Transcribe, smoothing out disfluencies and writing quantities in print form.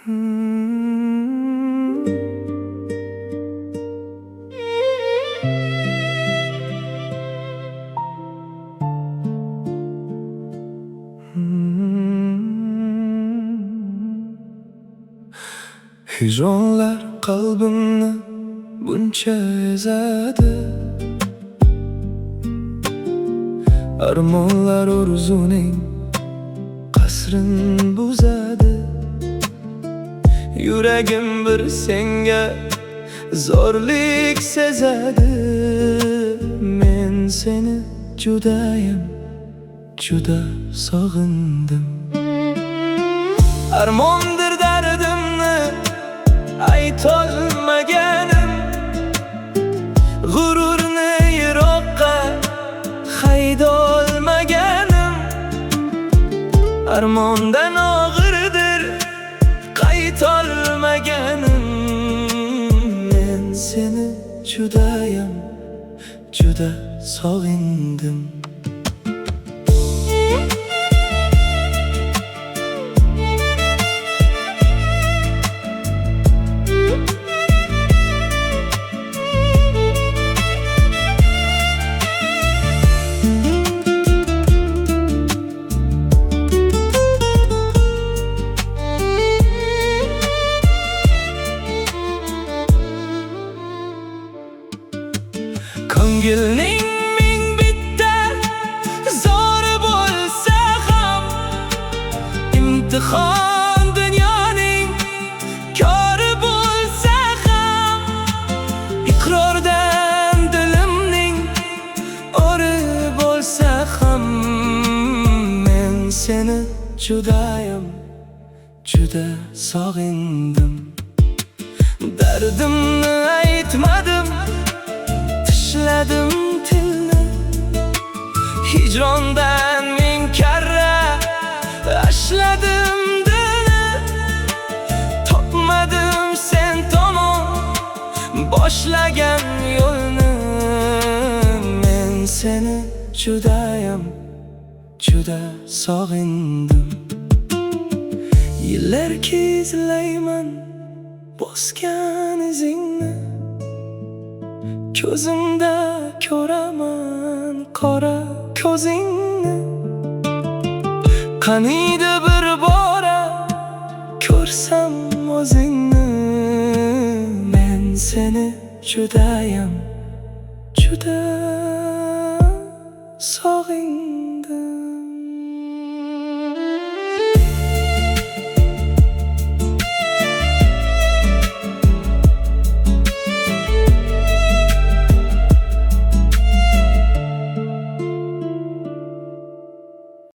Hicronlar qalbimni buncha ezadi, armonlar orzuning qasrin buzadi. Yuragim bir senga zo'rlik sezadi. Men seni judayam juda sog'indim. Armondir dardimni aytolmaganim, g'ururni yiroqqa haydolmaganim. Armondan og'irdir qaytolmaganim. Men seni judayam juda sog'indim. Ko'ngilning ming bitta zo'ri bo'lsa ham, imtihon dunyoning kori bo'lsa ham, iqrordan dilimning o'ri bo'lsa ham, men seni judayam juda sog'indim. Dardimni aytmadim, tishladim tilni, hijrondan ming karra ashladim dilni. Topmadim sen tomon boshlagan yo'lni. Men seni judayam juda sog'indim. Yillarki izlayman bosgan izingni, ko'zimda ko'raman qora ko'zingni. Qaniydi bir bora ko'rsam o'zingni. Men seni judayam juda sog'indim.